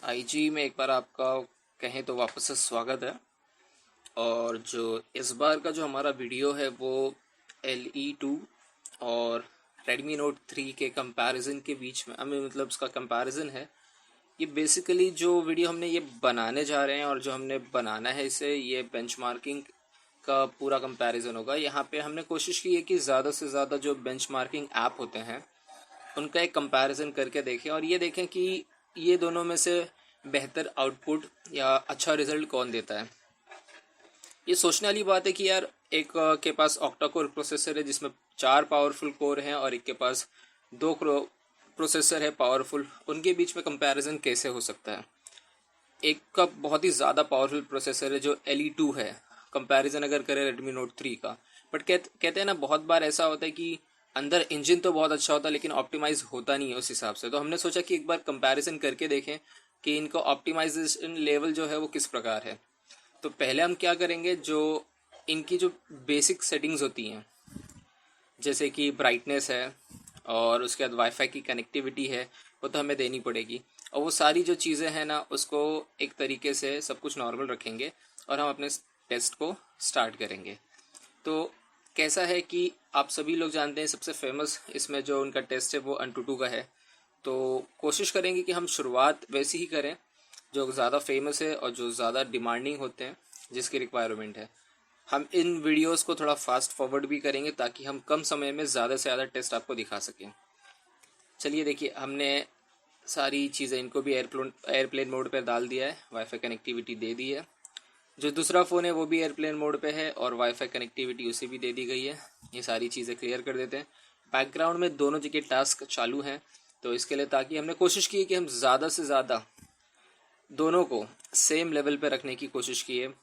IG में एक बार आपका कहें तो वापस से स्वागत है। और जो इस बार का जो हमारा वीडियो है वो LE2 और Redmi Note 3 के कंपैरिजन के बीच में हमें मतलब उसका कंपैरिजन है। ये बेसिकली जो वीडियो हमने ये बनाने जा रहे हैं और जो हमने बनाना है इसे ये बेंचमार्किंग का पूरा कंपैरिजन होगा। यहाँ पे हमने कोशिश की है कि ज़्यादा से ज़्यादा जो बेंचमार्किंग ऐप होते हैं उनका एक कंपैरिजन करके देखें और ये देखें कि ये दोनों में से बेहतर आउटपुट या अच्छा रिजल्ट कौन देता है। ये सोचने वाली बात है कि यार एक के पास ऑक्टा कोर प्रोसेसर है जिसमें 4 पावरफुल कोर हैं और एक के पास 2 प्रोसेसर है पावरफुल, उनके बीच में कंपैरिजन कैसे हो सकता है। एक का बहुत ही ज़्यादा पावरफुल प्रोसेसर है जो LE2 है, कंपैरिजन अगर करें Redmi Note 3 का। बट कहते हैं ना, बहुत बार ऐसा होता है कि अंदर इंजन तो बहुत अच्छा होता है लेकिन ऑप्टिमाइज होता नहीं है उस हिसाब से। तो हमने सोचा कि एक बार कंपैरिजन करके देखें कि इनका ऑप्टिमाइजेशन लेवल जो है वो किस प्रकार है। तो पहले हम क्या करेंगे, जो इनकी जो बेसिक सेटिंग्स होती हैं जैसे कि ब्राइटनेस है और उसके बाद वाईफाई की कनेक्टिविटी है, वो तो हमें देनी पड़ेगी। और वो सारी जो चीज़ें हैं ना उसको एक तरीके से सब कुछ नॉर्मल रखेंगे और हम अपने टेस्ट को स्टार्ट करेंगे। तो कैसा है कि आप सभी लोग जानते हैं सबसे फेमस इसमें जो उनका टेस्ट है वो AnTuTu का है। तो कोशिश करेंगे कि हम शुरुआत वैसी ही करें जो ज़्यादा फेमस है और जो ज़्यादा डिमांडिंग होते हैं, जिसकी रिक्वायरमेंट है। हम इन वीडियोस को थोड़ा फास्ट फॉरवर्ड भी करेंगे ताकि हम कम समय में ज़्यादा से ज़्यादा टेस्ट आपको दिखा सकें। चलिए देखिए, हमने सारी चीज़ें इनको भी एयरप्लेन मोड पर डाल दिया है, वाईफाई कनेक्टिविटी दे दी है। जो दूसरा फ़ोन है वो भी एयरप्लेन मोड पे है और वाईफाई कनेक्टिविटी उसे भी दे दी गई है। ये सारी चीज़ें क्लियर कर देते हैं। बैकग्राउंड में दोनों जगह टास्क चालू हैं, तो इसके लिए ताकि हमने कोशिश की है कि हम ज़्यादा से ज़्यादा दोनों को सेम लेवल पे रखने की कोशिश की है।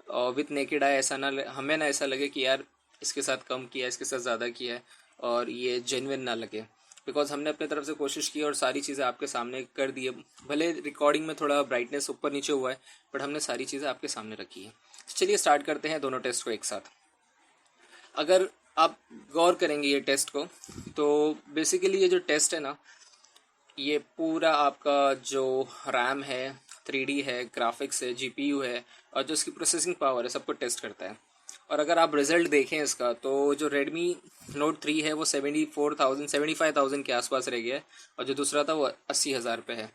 और विथ नेकेड आई ऐसा ना हमें ना ऐसा लगे कि यार इसके साथ कम किया, इसके साथ ज़्यादा किया है और ये जेन्युइन ना लगे। बिकॉज हमने अपने तरफ से कोशिश की और सारी चीज़ें आपके सामने कर दी है। भले रिकॉर्डिंग में थोड़ा ब्राइटनेस ऊपर नीचे हुआ है बट हमने सारी चीज़ें आपके सामने रखी है। चलिए स्टार्ट करते हैं दोनों टेस्ट को एक साथ। अगर आप गौर करेंगे ये टेस्ट को तो बेसिकली ये जो टेस्ट है ना, ये पूरा आपका जो रैम है, 3D है, ग्राफिक्स है, GPU है और जो इसकी प्रोसेसिंग पावर है सबको टेस्ट करता है। और अगर आप रिजल्ट देखें इसका तो जो Redmi Note 3 है वो 75,000 के आसपास रह गया है और जो दूसरा था वो 80,000 पे है।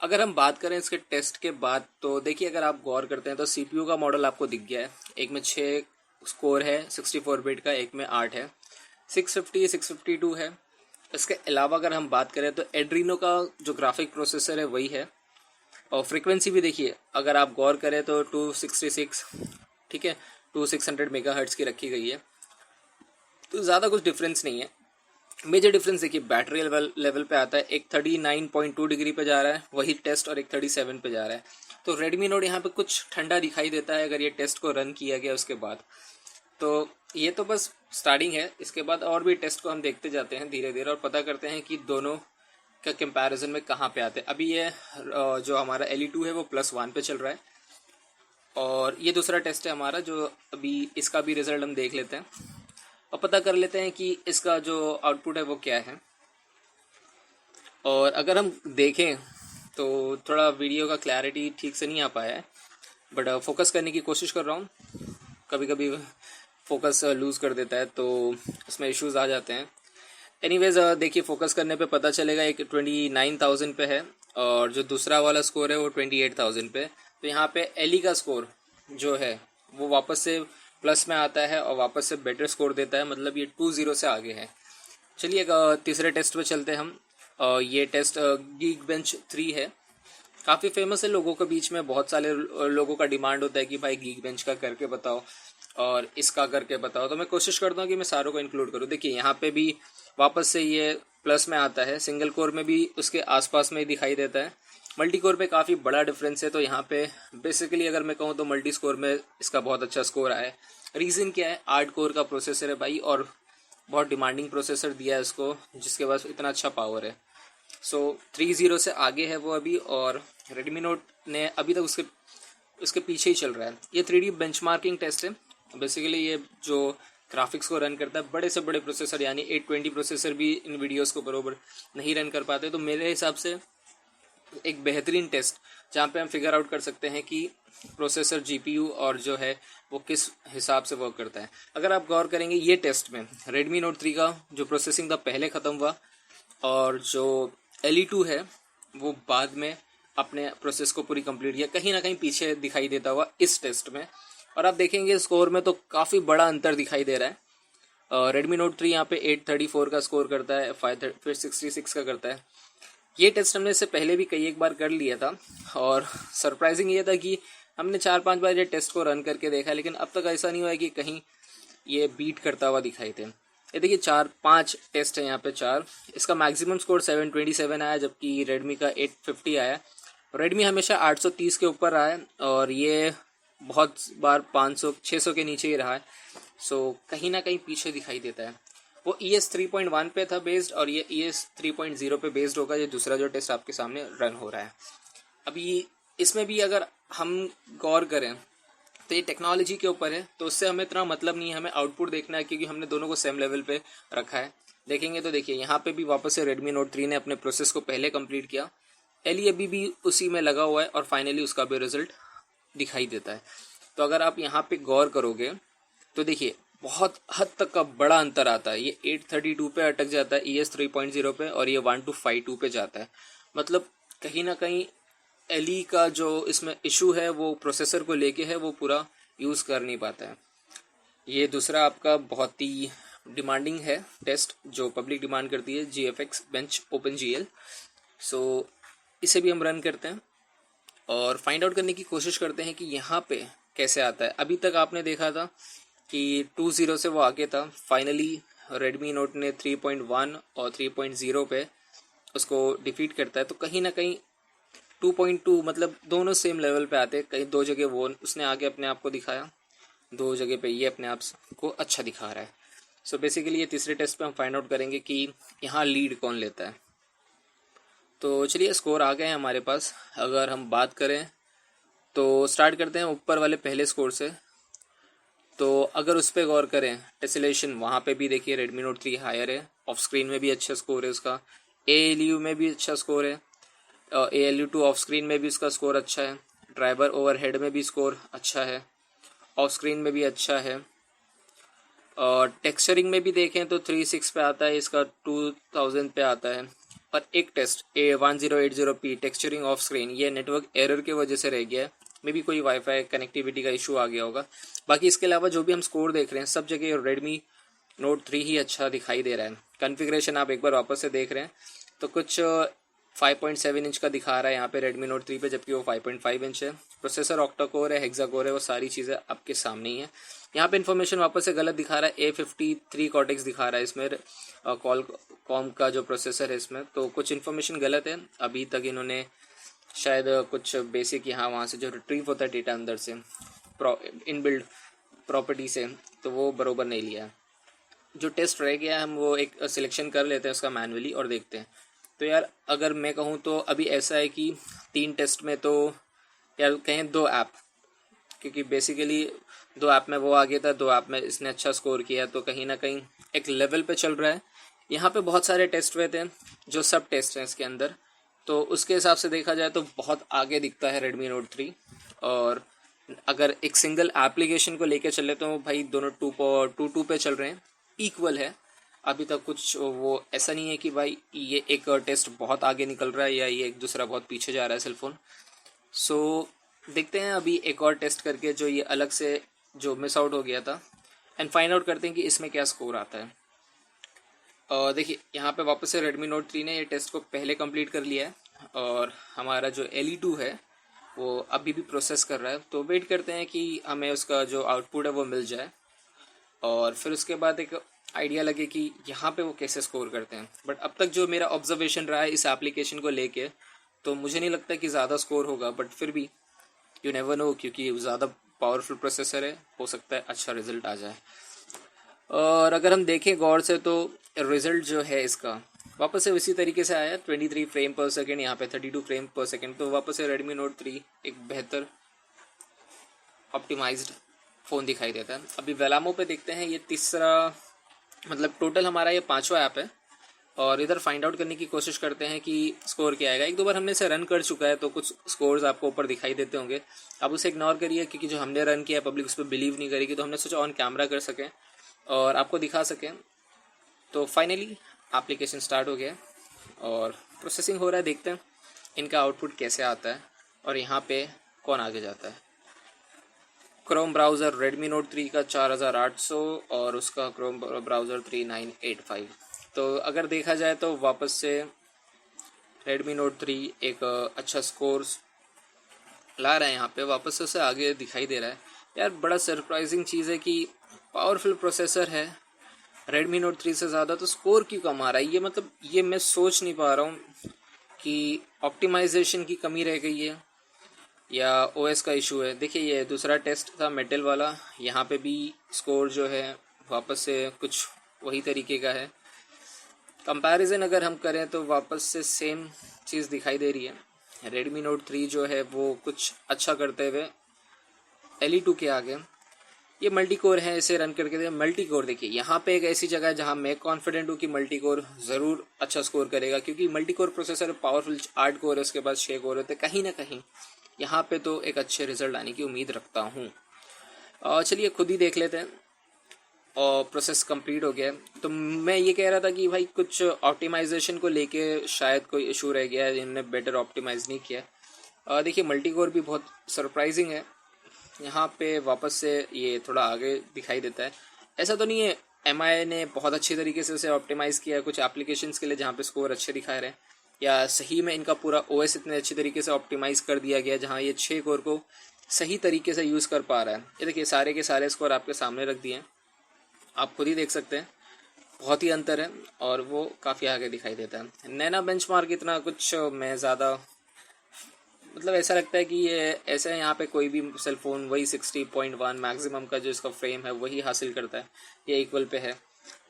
अगर हम बात करें इसके टेस्ट के बाद तो देखिए, अगर आप गौर करते हैं तो CPU का मॉडल आपको दिख गया है। एक में 6 स्कोर है 64 बिट का, एक में 8 है, 650 652 है। इसके अलावा अगर हम बात करें तो एड्रीनो का जो ग्राफिक प्रोसेसर है वही है। और फ्रीक्वेंसी भी देखिए, अगर आप गौर करें तो 266, ठीक है, 2600 मेगाहर्ट्ज़ की रखी गई है। तो ज़्यादा कुछ डिफरेंस नहीं है। मेजर डिफरेंस देखिए बैटरी लेवल पे आता है। एक 39.2 डिग्री पे जा रहा है वही टेस्ट और एक 37 पे जा रहा है। तो Redmi Note यहाँ पे कुछ ठंडा दिखाई देता है अगर ये टेस्ट को रन किया गया उसके बाद। तो ये तो बस स्टार्टिंग है, इसके बाद और भी टेस्ट को हम देखते जाते हैं धीरे धीरे और पता करते हैं कि दोनों का कंपैरिजन में कहाँ पे आते हैं। अभी ये जो हमारा LE2 है वो +1 पे चल रहा है और ये दूसरा टेस्ट है हमारा जो अभी इसका भी रिजल्ट हम देख लेते हैं और पता कर लेते हैं कि इसका जो आउटपुट है वो क्या है। और अगर हम देखें तो थोड़ा वीडियो का क्लैरिटी ठीक से नहीं आ पाया है बट फोकस करने की कोशिश कर रहा हूँ। कभी कभी फोकस लूज़ कर देता है तो उसमें इश्यूज आ जाते हैं। एनीवेज देखिए, फोकस करने पे पता चलेगा एक 29,000 पे है और जो दूसरा वाला स्कोर है वो 28,000 पे। तो यहाँ पे एली का स्कोर जो है वो वापस से प्लस में आता है और वापस से बेटर स्कोर देता है, मतलब ये 2-0 से आगे है। चलिए एक तीसरे टेस्ट पे चलते हैं हम। ये टेस्ट Geekbench 3 है, काफ़ी फेमस है लोगों के बीच में। बहुत सारे लोगों का डिमांड होता है कि भाई Geekbench का करके बताओ और इसका करके बताओ, तो मैं कोशिश करता हूँ कि मैं सारों को इंक्लूड करूँ। देखिए यहाँ पे भी वापस से ये प्लस में आता है, सिंगल कोर में भी उसके आसपास में ही दिखाई देता है। मल्टी कोर पे काफ़ी बड़ा डिफरेंस है। तो यहाँ पे बेसिकली अगर मैं कहूँ तो मल्टी स्कोर में इसका बहुत अच्छा स्कोर आया है। रीज़न क्या है, 8 कोर का प्रोसेसर है भाई और बहुत डिमांडिंग प्रोसेसर दिया है इसको जिसके पास इतना अच्छा पावर है। सो 3-0 से आगे है वो अभी और Redmi Note ने अभी तक उसके पीछे ही चल रहा है। ये 3D बेंचमार्किंग टेस्ट है। बेसिकली ये जो ग्राफिक्स को रन करता है, बड़े से बड़े प्रोसेसर यानी 820 प्रोसेसर भी इन वीडियोस को बरोबर नहीं रन कर पाते। तो मेरे हिसाब से एक बेहतरीन टेस्ट जहाँ पे हम फिगर आउट कर सकते हैं कि प्रोसेसर जीपीयू और जो है वो किस हिसाब से वर्क करता है। अगर आप गौर करेंगे ये टेस्ट में Redmi Note 3 का जो प्रोसेसिंग था पहले ख़त्म हुआ और जो LE2 है वो बाद में अपने प्रोसेस को पूरी कंप्लीट किया, कहीं ना कहीं पीछे दिखाई देता हुआ इस टेस्ट में। और आप देखेंगे स्कोर में तो काफ़ी बड़ा अंतर दिखाई दे रहा है। Redmi Note 3 यहाँ पे 834 का स्कोर करता है, 566 का करता है। ये टेस्ट हमने इससे पहले भी कई एक बार कर लिया था और सरप्राइजिंग ये था कि हमने 4-5 बार ये टेस्ट को रन करके देखा, लेकिन अब तक ऐसा नहीं हुआ है कि कहीं ये बीट करता हुआ दिखाई दे। ये देखिए 4-5 टेस्ट है यहाँ पे 4। इसका मैक्सिमम स्कोर 727 आया, जबकि रेडमी का 850 आया। रेडमी हमेशा 830 के ऊपर रहा है और ये बहुत बार 500-600 के नीचे ही रहा है। सो कहीं ना कहीं पीछे दिखाई देता है। वो ES 3.1 पे था बेस्ड और ये ES 3.0 पे बेस्ड होगा। ये दूसरा जो टेस्ट आपके सामने रन हो रहा है अभी। इसमें भी अगर हम गौर करें तो ये टेक्नोलॉजी के ऊपर है, तो उससे हमें इतना मतलब नहीं है, हमें आउटपुट देखना है क्योंकि हमने दोनों को सेम लेवल पे रखा है। देखेंगे तो देखिए यहाँ पे भी वापस से Redmi Note 3 ने अपने प्रोसेस को पहले कंप्लीट किया, LE अभी भी उसी में लगा हुआ है और फाइनली उसका भी रिजल्ट दिखाई देता है। तो अगर आप यहाँ पे गौर करोगे तो देखिए बहुत हद तक का बड़ा अंतर आता है। ये 832 पे अटक जाता है ES 3.0 पे और ये 1252 पे जाता है। मतलब कहीं ना कहीं LE का जो इसमें इशू है वो प्रोसेसर को लेके है, वो पूरा यूज़ कर नहीं पाता है। ये दूसरा आपका बहुत ही डिमांडिंग है टेस्ट जो पब्लिक डिमांड करती है, GFX बेंच OpenGL। सो इसे भी हम रन करते हैं और फाइंड आउट करने की कोशिश करते हैं कि यहाँ पे कैसे आता है। अभी तक आपने देखा था कि 2.0 से वो आगे था, फाइनली Redmi Note ने 3.1 और 3.0 पे उसको डिफीट करता है। तो कहीं ना कहीं 2.2 मतलब दोनों सेम लेवल पे आते हैं। कहीं दो जगह वो उसने आगे अपने आप को दिखाया, दो जगह पे ये अपने आप को अच्छा दिखा रहा है। सो बेसिकली ये तीसरे टेस्ट पे हम फाइंड आउट करेंगे कि यहाँ लीड कौन लेता है। तो चलिए स्कोर आ गए हैं हमारे पास। अगर हम बात करें तो स्टार्ट करते हैं ऊपर वाले पहले स्कोर से। तो अगर उस पर गौर करें टेसिलेशन, वहाँ पे भी देखिए Redmi Note 3 हायर है, ऑफ स्क्रीन में भी अच्छा स्कोर है उसका, ALU में भी अच्छा स्कोर है, ALU2 ऑफ स्क्रीन में भी उसका स्कोर अच्छा है, ड्राइवर ओवरहेड में भी स्कोर अच्छा है, ऑफ स्क्रीन में भी अच्छा है। और टेक्सचरिंग में भी देखें तो 3.6 पे आता है, इसका 2000 पे आता है। पर एक test A1080p texturing of screen, ये नेटवर्क एरर की वजह से रह गया है। मे भी कोई वाईफाई कनेक्टिविटी का इशू आ गया होगा। बाकी इसके अलावा जो भी हम स्कोर देख रहे हैं सब जगह Redmi Note 3 ही अच्छा दिखाई दे रहा है। कॉन्फ़िगरेशन आप एक बार वापस से देख रहे हैं तो कुछ 5.7 इंच का दिखा रहा है यहाँ पे Redmi Note 3 पे, जबकि वो 5.5 इंच है। प्रोसेसर ऑक्टा कोर है, हेक्सा कोर है, वो सारी चीज़ें आपके सामने ही है। यहाँ पे इन्फॉर्मेशन वापस से गलत दिखा रहा है, A53 कॉर्टेक्स दिखा रहा है इसमें, कॉम का जो प्रोसेसर है इसमें। तो कुछ इन्फॉर्मेशन गलत है, अभी तक इन्होंने शायद कुछ बेसिक यहाँ वहाँ से जो रिट्रीव होता है डेटा अंदर से इनबिल्ड प्रॉपर्टी से, तो वो बरोबर नहीं लिया है। जो टेस्ट रह गया है हम वो एक सिलेक्शन कर लेते हैं उसका मैनुअली और देखते हैं। तो यार अगर मैं कहूँ तो अभी ऐसा है कि 3 टेस्ट में तो यार कहें 2 ऐप, क्योंकि बेसिकली 2 ऐप में वो आगे था, 2 ऐप में इसने अच्छा स्कोर किया, तो कहीं ना कहीं एक लेवल पे चल रहा है। यहाँ पे बहुत सारे टेस्ट हुए थे जो सब टेस्ट हैं इसके अंदर, तो उसके हिसाब से देखा जाए तो बहुत आगे दिखता है Redmi Note 3। और अगर एक सिंगल एप्लीकेशन को लेके चले तो भाई दोनों 2 पे चल रहे हैं, इक्वल है। अभी तक कुछ वो ऐसा नहीं है कि भाई ये एक टेस्ट बहुत आगे निकल रहा है या ये एक दूसरा बहुत पीछे जा रहा है सेलफोन। सो देखते हैं अभी एक और टेस्ट करके जो ये अलग से जो मिस आउट हो गया था, एंड फाइंड आउट करते हैं कि इसमें क्या स्कोर आता है। और देखिए यहाँ पे वापस से Redmi Note 3 ने ये टेस्ट को पहले कंप्लीट कर लिया है और हमारा जो LE2 है वो अभी भी प्रोसेस कर रहा है। तो वेट करते हैं कि हमें उसका जो आउटपुट है वो मिल जाए और फिर उसके बाद एक आइडिया लगे कि यहाँ पे वो कैसे स्कोर करते हैं। बट अब तक जो मेरा ऑब्जर्वेशन रहा है इस एप्लीकेशन को लेके, तो मुझे नहीं लगता कि ज़्यादा स्कोर होगा, बट फिर भी यू नेवर नो, क्योंकि ज़्यादा पावरफुल प्रोसेसर है, हो सकता है अच्छा रिजल्ट आ जाए। और अगर हम देखें गौर से तो रिजल्ट जो है इसका वापस से उसी तरीके से आया, 23 फ्रेम पर सेकेंड, यहाँ पे 32 फ्रेम पर सेकेंड। तो वापस से Redmi Note 3 एक बेहतर ऑप्टिमाइज्ड फ़ोन दिखाई देता है। अभी वेलामो पे देखते हैं, ये तीसरा मतलब टोटल हमारा ये 5वां ऐप है और इधर फाइंड आउट करने की कोशिश करते हैं कि स्कोर क्या आएगा। एक दो बार हमने इसे रन कर चुका है तो कुछ स्कोर्स आपको ऊपर दिखाई देते होंगे, आप उसे इग्नोर करिए क्योंकि जो हमने रन किया पब्लिक उस पर बिलीव नहीं करेगी, तो हमने सोचा ऑन कैमरा कर सकें और आपको दिखा सकें। तो फाइनली एप्लीकेशन स्टार्ट हो गया और प्रोसेसिंग हो रहा है, देखते हैं इनका आउटपुट कैसे आता है और यहाँ पे कौन आगे जाता है। क्रोम ब्राउज़र Redmi Note 3 का 4800 और उसका क्रोम ब्राउज़र 3985। तो अगर देखा जाए तो वापस से Redmi Note 3 एक अच्छा स्कोर ला रहा है, यहाँ पे वापस से उसे आगे दिखाई दे रहा है। यार बड़ा सरप्राइजिंग चीज़ है कि पावरफुल प्रोसेसर है Redmi Note 3 से ज़्यादा, तो स्कोर क्यों कम आ रहा है। ये मतलब ये मैं सोच नहीं पा रहा हूँ कि ऑप्टिमाइजेशन की कमी रह गई है या OS का इशू है। देखिए ये दूसरा टेस्ट था मेटल वाला, यहाँ पे भी स्कोर जो है वापस से कुछ वही तरीके का है। कंपैरिजन अगर हम करें तो वापस से सेम चीज़ दिखाई दे रही है। Redmi Note 3 जो है वो कुछ अच्छा करते हुए LE2 के आगे। ये मल्टी कोर है, इसे रन करके दे मल्टी कोर। देखिए यहाँ पे एक ऐसी जगह है जहाँ मैं कॉन्फिडेंट हूँ कि मल्टी कोर ज़रूर अच्छा स्कोर करेगा, क्योंकि multi core processor powerful 8 core है, उसके बाद 6 कोर होते, कहीं ना कहीं यहाँ पे तो एक अच्छे रिजल्ट आने की उम्मीद रखता हूँ। चलिए खुद ही देख लेते हैं। और प्रोसेस कंप्लीट हो गया है। तो मैं ये कह रहा था कि भाई कुछ ऑप्टिमाइजेशन को लेके शायद कोई इशू रह गया है, इन्होंने बेटर ऑप्टिमाइज नहीं किया। देखिए मल्टी कोर भी बहुत सरप्राइजिंग है, यहाँ पे वापस से ये थोड़ा आगे दिखाई देता है। ऐसा तो नहीं है MI ने बहुत अच्छी तरीके से इसे ऑप्टिमाइज़ किया है कुछ एप्लीकेशंस के लिए जहाँ पे स्कोर अच्छे दिखा रहे हैं, या सही में इनका पूरा OS इतने अच्छी तरीके से ऑप्टिमाइज़ कर दिया गया जहाँ ये 6 कोर को सही तरीके से यूज़ कर पा रहा है। ये देखिए सारे के सारे स्कोर आपके सामने रख दिए हैं, आप खुद ही देख सकते हैं बहुत ही अंतर है और वो काफ़ी आगे दिखाई देता है। नैना बेंचमार्क इतना कुछ मैं ज़्यादा मतलब ऐसा लगता है कि ये ऐसे यहाँ पे कोई भी सेल फोन वही 60.1 मैक्सिमम का जो इसका फ्रेम है वही हासिल करता है, ये इक्वल पे है।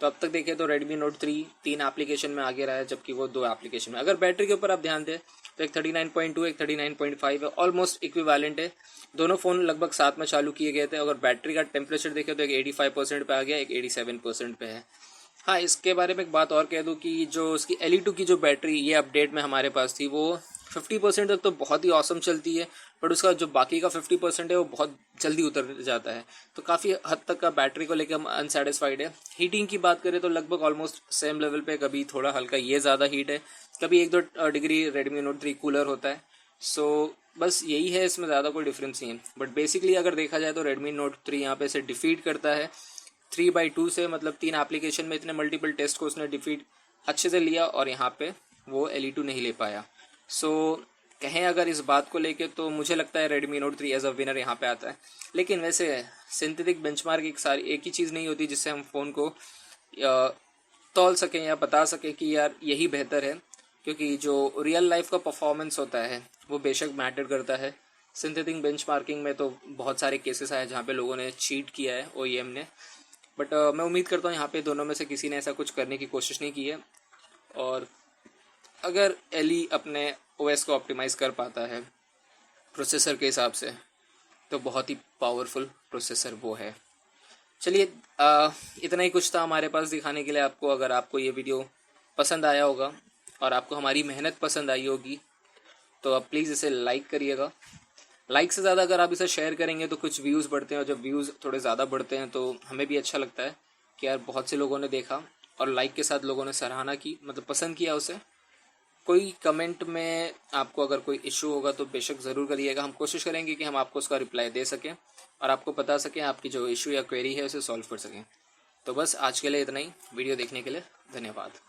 तो अब तक देखें तो Redmi Note 3 3 एप्लीकेशन में आगे रहा है, जबकि वो 2 एप्लीकेशन में। अगर बैटरी के ऊपर आप ध्यान दें तो एक 39.2 एक 39.5 है, ऑलमोस्ट इक्विवेलेंट है। दोनों फ़ोन लगभग साथ में चालू किए गए थे। अगर बैटरी का टेम्परेचर देखें तो एक 85% पे आ गया, एक 87% पे है। हाँ, इसके बारे में एक बात और कह दूँ कि जो उसकी LE2 की जो बैटरी ये अपडेट में हमारे पास थी वो 50% तक तो बहुत ही औसम चलती है, बट उसका जो बाकी का 50% है वो बहुत जल्दी उतर जाता है। तो काफ़ी हद तक का बैटरी को लेकर हम अनसेटिस्फाइड है। हीटिंग की बात करें तो लगभग ऑलमोस्ट सेम लेवल पे, कभी थोड़ा हल्का ये ज़्यादा हीट है, कभी 1-2 डिग्री Redmi Note 3 कूलर होता है। सो बस यही है, इसमें ज़्यादा कोई डिफरेंस नहीं है। बट बेसिकली अगर देखा जाए तो Redmi Note 3 यहाँ पे इसे डिफीट करता है 3/2 से, मतलब 3 एप्लीकेशन में इतने मल्टीपल टेस्ट को उसने डिफीट अच्छे से लिया और यहाँ पे वो LE2 नहीं ले पाया। सो कहें अगर इस बात को लेके तो मुझे लगता है Redmi Note 3 as a winner यहाँ पे आता है। लेकिन वैसे सिंथेटिक बेंचमार्क एक ही चीज़ नहीं होती जिससे हम फ़ोन को तौल सकें या बता सकें कि यार यही बेहतर है, क्योंकि जो रियल लाइफ का परफॉर्मेंस होता है वो बेशक मैटर करता है। सिंथेटिक बेंचमार्किंग में तो बहुत सारे केसेस आए जहाँ पे लोगों ने चीट किया है OEM ने, बट मैं उम्मीद करता हूँ यहाँ पे दोनों में से किसी ने ऐसा कुछ करने की कोशिश नहीं की है। और अगर LE अपने OS को ऑप्टिमाइज़ कर पाता है प्रोसेसर के हिसाब से तो बहुत ही पावरफुल प्रोसेसर वो है। चलिए इतना ही कुछ था हमारे पास दिखाने के लिए आपको। अगर आपको ये वीडियो पसंद आया होगा और आपको हमारी मेहनत पसंद आई होगी तो आप प्लीज़ इसे लाइक करिएगा। लाइक से ज़्यादा अगर आप इसे शेयर करेंगे तो कुछ व्यूज़ बढ़ते हैं, और जब व्यूज़ थोड़े ज़्यादा बढ़ते हैं तो हमें भी अच्छा लगता है कि यार बहुत से लोगों ने देखा और लाइक के साथ लोगों ने सराहना की, मतलब पसंद किया उसे। कोई कमेंट में आपको अगर कोई इशू होगा तो बेशक ज़रूर करिएगा, हम कोशिश करेंगे कि हम आपको उसका रिप्लाई दे सकें और आपको बता सकें आपकी जो इशू या क्वेरी है उसे सॉल्व कर सकें। तो बस आज के लिए इतना ही। वीडियो देखने के लिए धन्यवाद।